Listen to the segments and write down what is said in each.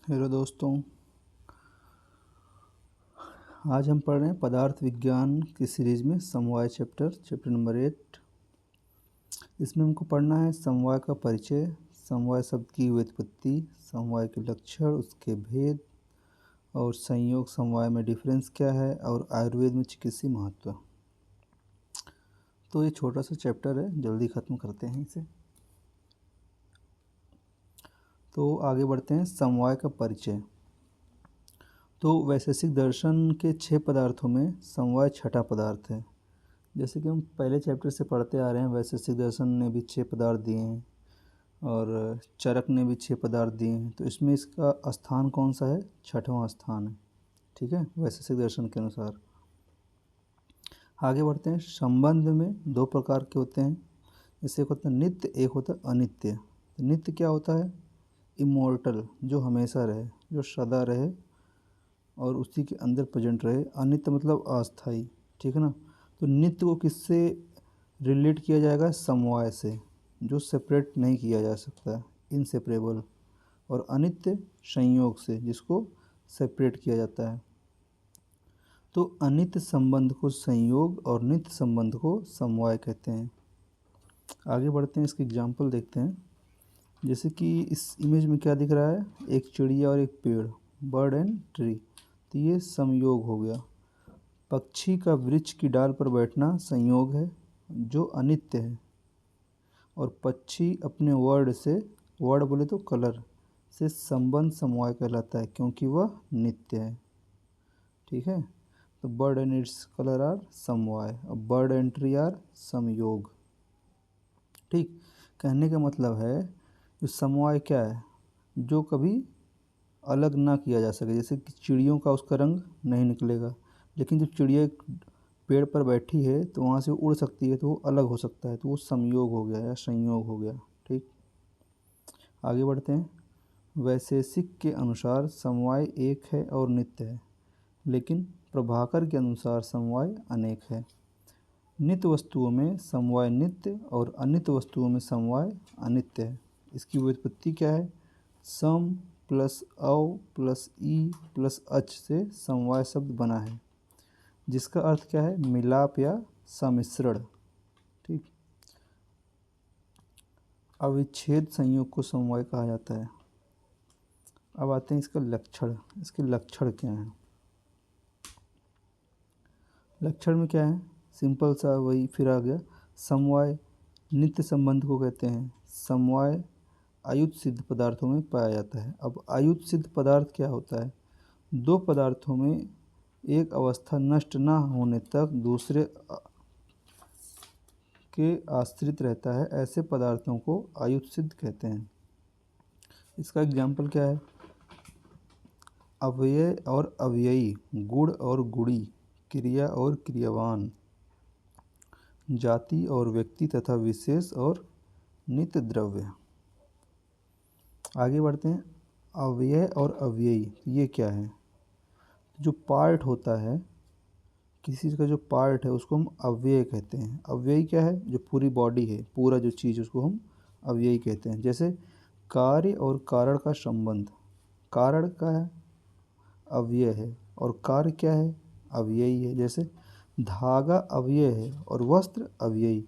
Hello दोस्तों, आज हम पढ़ रहे हैं पदार्थ विज्ञान की सीरीज में समवाय चैप्टर नंबर 8। इसमें हमको पढ़ना है समवाय का परिचय, समवाय शब्द की व्युत्पत्ति, समवाय के लक्षण, उसके भेद और संयोग समवाय में डिफरेंस क्या है और आयुर्वेद में चिकित्सीय महत्व। तो ये छोटा सा चैप्टर है, जल्दी ख़त्म करते हैं इसे। तो आगे बढ़ते हैं। समवाय का परिचय। तो वैशेषिक दर्शन के 6 पदार्थों में समवाय छठा पदार्थ है। जैसे कि हम पहले चैप्टर से पढ़ते आ रहे हैं, वैशेषिक दर्शन ने भी 6 पदार्थ दिए हैं और चरक ने भी 6 पदार्थ दिए हैं। तो इसमें इसका स्थान कौन सा है? छठवां स्थान है। ठीक है, वैशेषिक दर्शन के अनुसार। आगे बढ़ते हैं। संबंध में 2 प्रकार के होते हैं। जैसे एक होता है नित्य, एक होता है अनित्य। तो नित्य क्या होता है? इमोर्टल, जो हमेशा रहे, जो सदा रहे और उसी के अंदर प्रेजेंट रहे। अनित्य मतलब अस्थाई। ठीक है ना। तो नित्य को किससे रिलेट किया जाएगा? समवाय से, जो सेपरेट नहीं किया जा सकता, इनसेपरेबल। और अनित्य संयोग से, जिसको सेपरेट किया जाता है। तो अनित्य संबंध को संयोग और नित्य संबंध को समवाय कहते हैं। आगे बढ़ते हैं, इसके एग्जाम्पल देखते हैं। जैसे कि इस इमेज में क्या दिख रहा है? एक चिड़िया और एक पेड़, बर्ड एंड ट्री। तो ये समयोग हो गया। पक्षी का वृक्ष की डाल पर बैठना संयोग है, जो अनित्य है। और पक्षी अपने वर्ड से, वर्ड बोले तो कलर से, संबंध समवाय कहलाता है, क्योंकि वह नित्य है। ठीक है। तो bird and its colour are समवाय और बर्ड एंड ट्री आर समयोग। ठीक। कहने का मतलब है जो समवाय क्या है? जो कभी अलग ना किया जा सके। जैसे कि चिड़ियों का उसका रंग नहीं निकलेगा, लेकिन जब चिड़िया एक पेड़ पर बैठी है तो वहाँ से उड़ सकती है, तो वो अलग हो सकता है, तो वो समयोग हो गया या संयोग हो गया। ठीक। आगे बढ़ते हैं। वैशेषिक के अनुसार समवाय एक है और नित्य है, लेकिन प्रभाकर के अनुसार समवाय अनेक है। नित्य वस्तुओं में समवाय नित्य और अनित्य वस्तुओं में समवाय अनित्य है। इसकी व्युत्पत्ति क्या है? सम प्लस अव प्लस ई प्लस अच से समवाय शब्द बना है, जिसका अर्थ क्या है? मिलाप या सम्मिश्रण। ठीक। अविच्छेद संयोग को समवाय कहा जाता है। अब आते हैं इसका लक्षण। इसके लक्षण क्या हैं? लक्षण में क्या है? सिंपल सा वही फिर आ गया। समवाय नित्य संबंध को कहते हैं। समवाय आयुत सिद्ध पदार्थों में पाया जाता है। अब आयुत सिद्ध पदार्थ क्या होता है? 2 पदार्थों में एक अवस्था नष्ट न होने तक दूसरे के आश्रित रहता है, ऐसे पदार्थों को आयुत सिद्ध कहते हैं। इसका एग्जाम्पल क्या है? अव्यय और अव्ययी, गुण और गुणी, क्रिया और क्रियावान, जाति और व्यक्ति तथा विशेष और नित्य द्रव्य। आगे बढ़ते हैं। अव्यय और अव्ययी ये क्या है? जो पार्ट होता है, किसी का जो पार्ट है उसको हम अव्यय कहते हैं। अव्ययी क्या है? जो पूरी बॉडी है, पूरा जो चीज़, उसको हम अव्ययी कहते हैं। जैसे कार्य और कारण का संबंध, कारण का है अव्यय है और कार्य क्या है? अव्ययी है। जैसे धागा अव्यय है और वस्त्र अव्ययी।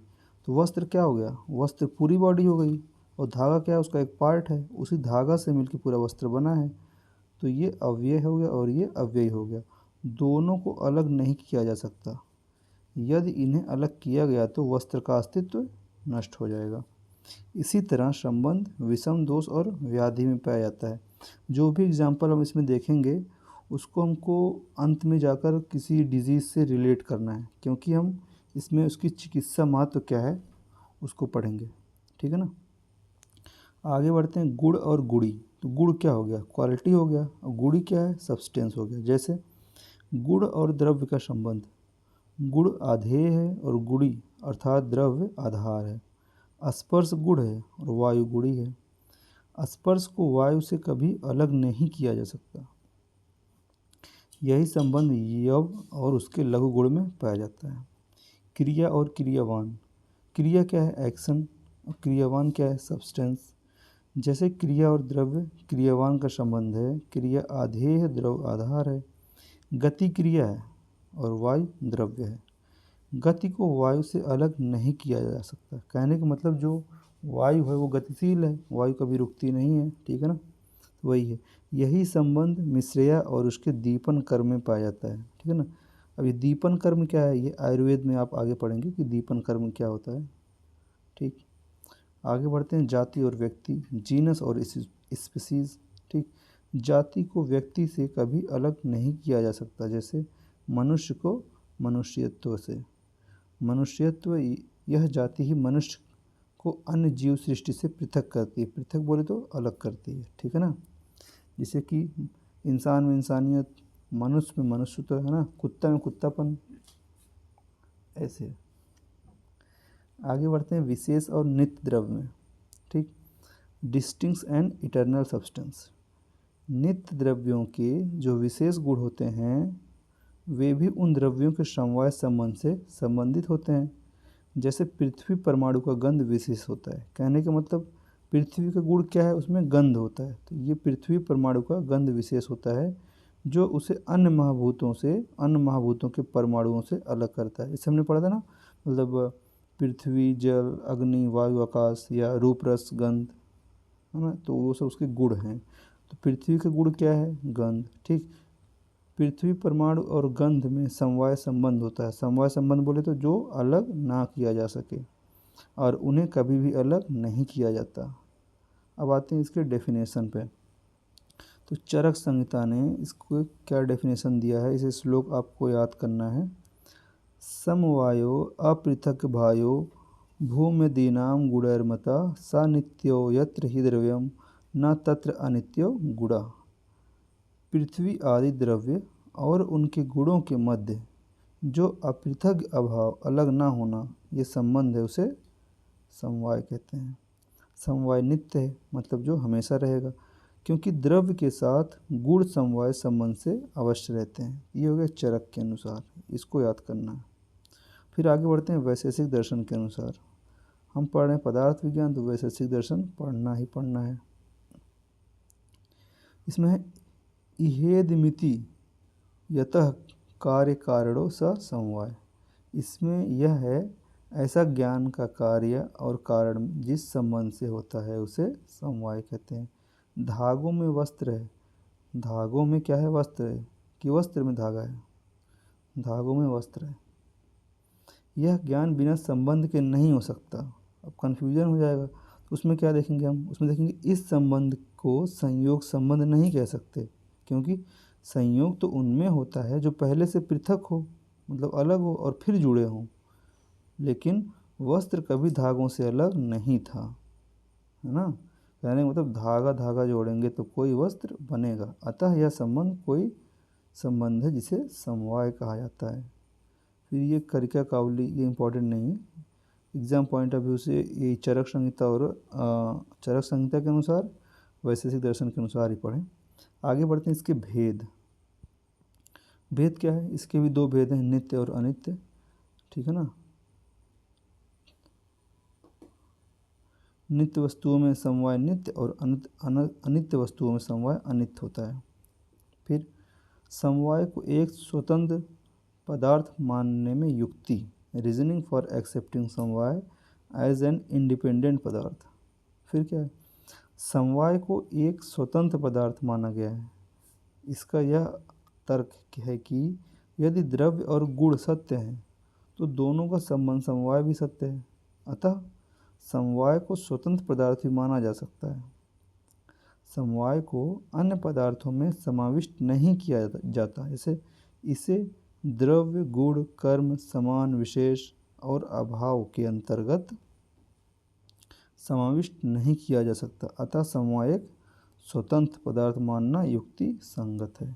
तो वस्त्र क्या हो गया? वस्त्र पूरी बॉडी हो गई, और धागा क्या है? उसका एक पार्ट है, उसी धागा से मिलकर पूरा वस्त्र बना है। तो ये अव्यय हो गया और ये अव्ययी हो गया। दोनों को अलग नहीं किया जा सकता। यदि इन्हें अलग किया गया तो वस्त्र का अस्तित्व नष्ट हो जाएगा। इसी तरह संबंध विषम दोष और व्याधि में पाया जाता है। जो भी एग्जाम्पल हम इसमें देखेंगे उसको हमको अंत में जाकर किसी डिजीज़ से रिलेट करना है, क्योंकि हम इसमें उसकी चिकित्सा महत्व क्या है उसको पढ़ेंगे। ठीक है ना। आगे बढ़ते हैं। गुण और गुणी। तो गुण क्या हो गया? क्वालिटी हो गया, और गुणी क्या है? सब्सटेंस हो गया। जैसे गुण और द्रव्य का संबंध, गुण आधेय है और गुणी अर्थात द्रव्य आधार है। स्पर्श गुण है और वायु गुणी है। स्पर्श को वायु से कभी अलग नहीं किया जा सकता। यही संबंध यव और उसके लघु गुण में पाया जाता है। क्रिया और क्रियावान। क्रिया क्या है? एक्शन। और क्रियावान क्या है? सब्सटेंस। जैसे क्रिया और द्रव्य क्रियावान का संबंध है, क्रिया आधेय है, द्रव्य आधार है। गति क्रिया है और वायु द्रव्य है। गति को वायु से अलग नहीं किया जा सकता। कहने का मतलब जो वायु है वो गतिशील है, वायु कभी रुकती नहीं है, ठीक है ना। तो वही है, यही संबंध मिश्रेया और उसके दीपन कर्म में पाया जाता है, ठीक है ना। अब ये दीपन कर्म क्या है, ये आयुर्वेद में आप आगे पढ़ेंगे कि दीपन कर्म क्या होता है, ठीक। आगे बढ़ते हैं, जाति और व्यक्ति, जीनस और स्पीसीज, ठीक। जाति को व्यक्ति से कभी अलग नहीं किया जा सकता, जैसे मनुष्य को मनुष्यत्व से। मनुष्यत्व, यह जाति ही मनुष्य को अन्य जीव सृष्टि से पृथक करती है। पृथक बोले तो अलग करती है, ठीक है ना। जैसे कि इंसान में इंसानियत, मनुष्य में मनुष्यत्व, है ना, कुत्ता में कुत्तापन, ऐसे। आगे बढ़ते हैं विशेष और नित्य द्रव्य में, ठीक। Distinct and eternal substance. नित्य द्रव्यों के जो विशेष गुण होते हैं वे भी उन द्रव्यों के समवाय संबंध से संबंधित होते हैं। जैसे पृथ्वी परमाणु का गंध विशेष होता है। कहने का मतलब पृथ्वी का गुण क्या है, उसमें गंध होता है, तो ये पृथ्वी परमाणु का गंध विशेष होता है जो उसे अन्य महाभूतों के परमाणुओं से अलग करता है। इससे हमने पढ़ा था ना, मतलब पृथ्वी, जल, अग्नि, वायु, आकाश या रूप, रस, गंध, है ना, तो वो सब उसके गुण हैं। तो पृथ्वी का गुण क्या है, गंध, ठीक। पृथ्वी परमाणु और गंध में समवाय संबंध होता है। समवाय संबंध बोले तो जो अलग ना किया जा सके और उन्हें कभी भी अलग नहीं किया जाता। अब आते हैं इसके डेफिनेशन पे। तो चरक संहिता ने इसको क्या डेफिनेशन दिया है, इसे श्लोक आपको याद करना है। समवायो अपृथक भायो भूम्यदीनाम गुणैर्मता सा नित्यो यत्र हि द्रव्यम न तत्र अनित्यो गुणा। पृथ्वी आदि द्रव्य और उनके गुणों के मध्य जो अपृथक अभाव, अलग ना होना, ये संबंध है, उसे समवाय कहते हैं। समवाय नित्य है, मतलब जो हमेशा रहेगा, क्योंकि द्रव्य के साथ गुण समवाय संबंध से अवश्य रहते हैं। ये हो गया चरक के अनुसार, इसको याद करना है। फिर आगे बढ़ते हैं वैशेषिक दर्शन के अनुसार। हम पढ़ रहे हैं पदार्थ विज्ञान, तो वैशेषिक दर्शन पढ़ना ही पढ़ना है। इसमें है इहेदमिति यतः कार्य कारणों स समवाय। इसमें यह है ऐसा ज्ञान का कार्य और कारण जिस संबंध से होता है उसे समवाय कहते हैं। धागों में वस्त्र है, धागों में क्या है, वस्त्र है, कि वस्त्र में धागा है, धागों में वस्त्र है। यह ज्ञान बिना संबंध के नहीं हो सकता। अब कन्फ्यूजन हो जाएगा, तो उसमें क्या देखेंगे हम, उसमें देखेंगे इस संबंध को संयोग संबंध नहीं कह सकते, क्योंकि संयोग तो उनमें होता है जो पहले से पृथक हो, मतलब अलग हो और फिर जुड़े हों, लेकिन वस्त्र कभी धागों से अलग नहीं था, है ना। कहने का मतलब धागा धागा जोड़ेंगे तो कोई वस्त्र बनेगा, अतः यह संबंध कोई संबंध है जिसे समवाय कहा जाता है। फिर ये करिका कावली, ये इंपॉर्टेंट नहीं है, एग्जाम पॉइंट ऑफ व्यू से ये चरक संहिता और चरक संहिता के अनुसार, वैशेषिक दर्शन के अनुसार ही पढ़ें। आगे बढ़ते हैं इसके भेद। भेद क्या है, इसके भी दो भेद हैं, नित्य और अनित्य, ठीक है ना। नित्य वस्तुओं में समवाय नित्य और अनित्य वस्तुओं में समवाय अनित्य होता है। फिर समवाय को एक स्वतंत्र पदार्थ मानने में युक्ति, रीजनिंग फॉर एक्सेप्टिंग समवाय एज एन इंडिपेंडेंट पदार्थ। फिर क्या है, समवाय को एक स्वतंत्र पदार्थ माना गया है। इसका यह तर्क है कि यदि द्रव्य और गुण सत्य हैं तो दोनों का संबंध समवाय भी सत्य है, अतः समवाय को स्वतंत्र पदार्थ भी माना जा सकता है। समवाय को अन्य पदार्थों में समाविष्ट नहीं किया जाता, जैसे इसे द्रव्य, गुण, कर्म, समान, विशेष और अभाव के अंतर्गत समाविष्ट नहीं किया जा सकता, अतः समवाय एक स्वतंत्र पदार्थ मानना युक्ति संगत है,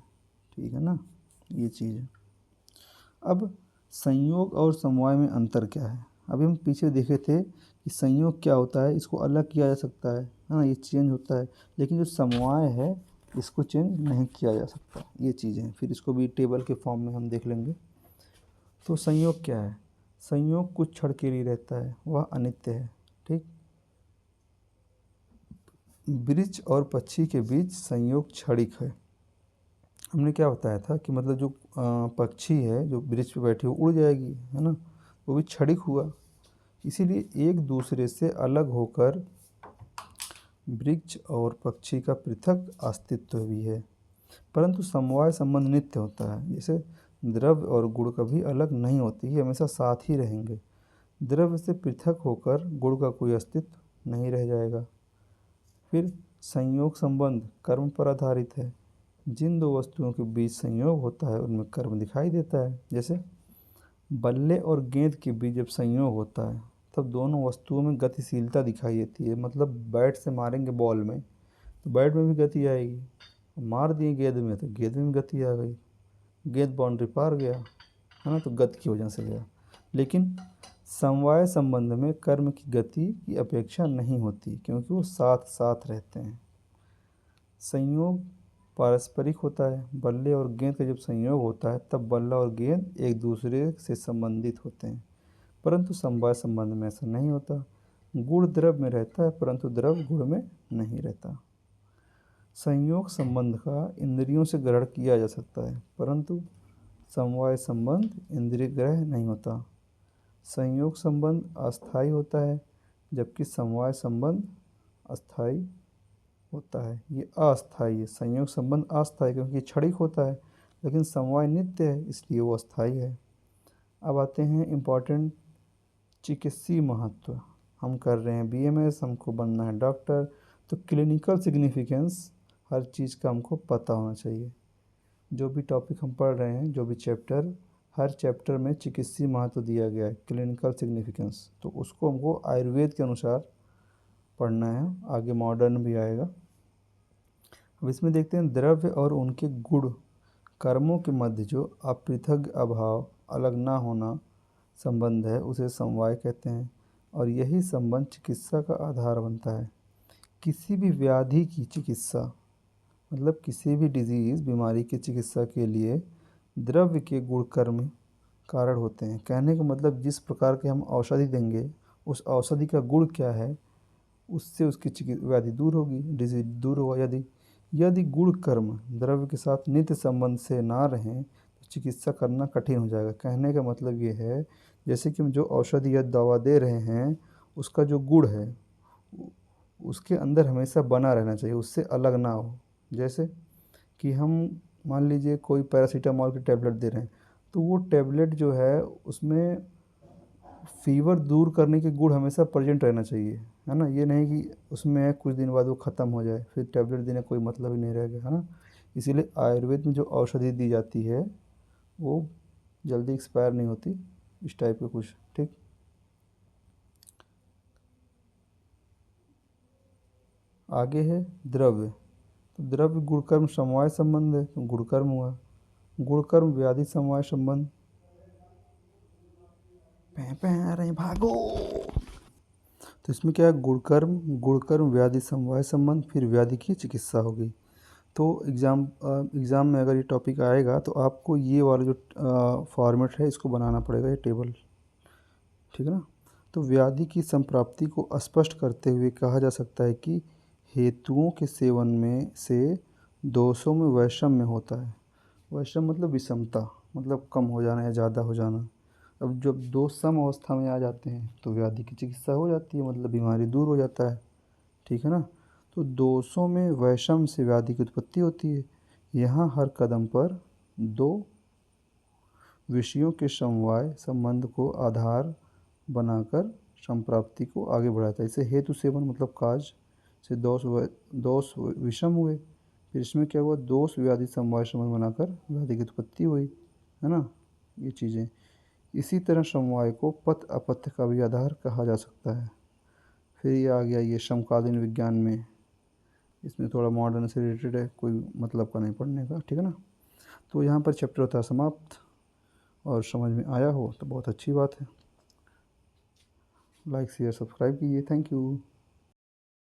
ठीक है ना, ये चीज़ है। अब संयोग और समवाय में अंतर क्या है। अभी हम पीछे देखे थे कि संयोग क्या होता है, इसको अलग किया जा सकता है ना, ये चेंज होता है, लेकिन जो समवाय है इसको चेंज नहीं किया जा सकता, ये चीज़ें। फिर इसको भी टेबल के फॉर्म में हम देख लेंगे। तो संयोग क्या है, संयोग कुछ क्षण के लिए रहता है, वह अनित्य है, ठीक। वृक्ष और पक्षी के बीच संयोग क्षणिक है। हमने क्या बताया था कि मतलब जो पक्षी है जो वृक्ष पे बैठी हो उड़ जाएगी, है ना, वो भी क्षणिक हुआ। इसीलिए एक दूसरे से अलग होकर वृक्ष और पक्षी का पृथक अस्तित्व भी है, परंतु समवाय संबंध नित्य होता है। जैसे द्रव्य और गुण कभी अलग नहीं होती, ये हमेशा साथ ही रहेंगे। द्रव्य से पृथक होकर गुण का कोई अस्तित्व नहीं रह जाएगा। फिर संयोग संबंध कर्म पर आधारित है। जिन दो वस्तुओं के बीच संयोग होता है उनमें कर्म दिखाई देता है। जैसे बल्ले और गेंद के बीच जब संयोग होता है तब दोनों वस्तुओं में गतिशीलता दिखाई देती है। मतलब बैट से मारेंगे बॉल में तो बैट में भी गति आएगी, मार दिए गेंद में तो गेंद में गति आ गई, गेंद बाउंड्री पार गया, है ना, तो गति की वजह से गया। लेकिन समवाय संबंध में कर्म की गति की अपेक्षा नहीं होती क्योंकि वो साथ साथ रहते हैं। संयोग पारस्परिक होता है। बल्ले और गेंद का जब संयोग होता है तब बल्ला और गेंद एक दूसरे से संबंधित होते हैं, परंतु समवाय संबंध में ऐसा नहीं होता। गुण द्रव्य में रहता है परंतु द्रव्य गुण में नहीं रहता। संयोग संबंध का इंद्रियों से ग्रहण किया जा सकता है परंतु समवाय संबंध इंद्रिय ग्रह नहीं होता। संयोग संबंध अस्थायी होता है जबकि समवाय संबंध अस्थायी होता है। ये अस्थायी है, संयोग संबंध अस्थायी क्योंकि क्षणिक होता है, लेकिन समवाय नित्य है इसलिए वो अस्थायी है। अब आते हैं इम्पॉर्टेंट चिकित्सीय महत्व। हम कर रहे हैं बीएमएस, हमको बनना है डॉक्टर, तो क्लिनिकल सिग्निफिकेंस हर चीज़ का हमको पता होना चाहिए। जो भी टॉपिक हम पढ़ रहे हैं, जो भी चैप्टर, हर चैप्टर में चिकित्सीय महत्व दिया गया है, क्लिनिकल सिग्निफिकेंस, तो उसको हमको आयुर्वेद के अनुसार पढ़ना है, आगे मॉडर्न भी आएगा। अब इसमें देखते हैं द्रव्य और उनके गुण कर्मों के मध्य जो अपृथक अभाव अलग ना होना संबंध है उसे समवाय कहते हैं और यही संबंध चिकित्सा का आधार बनता है। किसी भी व्याधि की चिकित्सा मतलब किसी भी डिजीज़ बीमारी की चिकित्सा के लिए द्रव्य के गुण कर्म कारण होते हैं। कहने का मतलब जिस प्रकार के हम औषधि देंगे उस औषधि का गुण क्या है उससे उसकी व्याधि दूर होगी, डिजीज दूर होगा। यदि गुण कर्म द्रव्य के साथ नित्य संबंध से ना रहें तो चिकित्सा करना कठिन हो जाएगा। कहने का मतलब ये है जैसे कि हम जो औषधि या दवा दे रहे हैं उसका जो गुण है उसके अंदर हमेशा बना रहना चाहिए, उससे अलग ना हो। जैसे कि हम मान लीजिए कोई पैरासीटामॉल की टैबलेट दे रहे हैं तो वो टैबलेट जो है उसमें फीवर दूर करने के गुण हमेशा प्रेजेंट रहना चाहिए, है ना। ये नहीं कि उसमें कुछ दिन बाद वो ख़त्म हो जाए फिर टैबलेट देने का कोई मतलब ही नहीं रह गया, है ना। इसीलिए आयुर्वेद में जो औषधि दी जाती है वो जल्दी एक्सपायर नहीं होती, इस टाइप का कुछ, ठीक। आगे है द्रव्य। तो द्रव्य गुणकर्म समवाय संबंध है तो गुणकर्म हुआ। गुणकर्म व्याधि समवाय संबंध, आ रहे हैं भागो। तो इसमें क्या है गुणकर्म व्याधि समवाय संबंध, फिर व्याधि की चिकित्सा होगी। तो एग्ज़ाम में अगर ये टॉपिक आएगा तो आपको ये वाला जो फॉर्मेट है इसको बनाना पड़ेगा, ये टेबल, ठीक है ना। तो व्याधि की संप्राप्ति को स्पष्ट करते हुए कहा जा सकता है कि हेतुओं के सेवन में से दोषों में वैषम्य होता है। वैषम्य मतलब विषमता, मतलब कम हो जाना या ज़्यादा हो जाना। अब जब दोष सम अवस्था में आ जाते हैं तो व्याधि की चिकित्सा हो जाती है, मतलब बीमारी दूर हो जाता है, ठीक है ना। तो दोषों में वैषम्य से व्याधि की उत्पत्ति होती है। यहाँ हर कदम पर दो विषयों के समवाय संबंध को आधार बनाकर संप्राप्ति को आगे बढ़ाता है। इसे हेतु सेवन मतलब काज से दोष विषम हुए, फिर इसमें क्या हुआ दोष व्याधि समवाय संबंध बनाकर व्याधि की उत्पत्ति हुई, है ना, ये चीज़ें। इसी तरह समवाय को पथ अपत्य का भी आधार कहा जा सकता है। फिर ये आ गया ये समकालीन विज्ञान में, इसमें थोड़ा मॉडर्न से रिलेटेड है, कोई मतलब का नहीं पढ़ने का, ठीक है ना। तो यहाँ पर चैप्टर होता है समाप्त, और समझ में आया हो तो बहुत अच्छी बात है। लाइक शेयर सब्सक्राइब कीजिए, थैंक यू।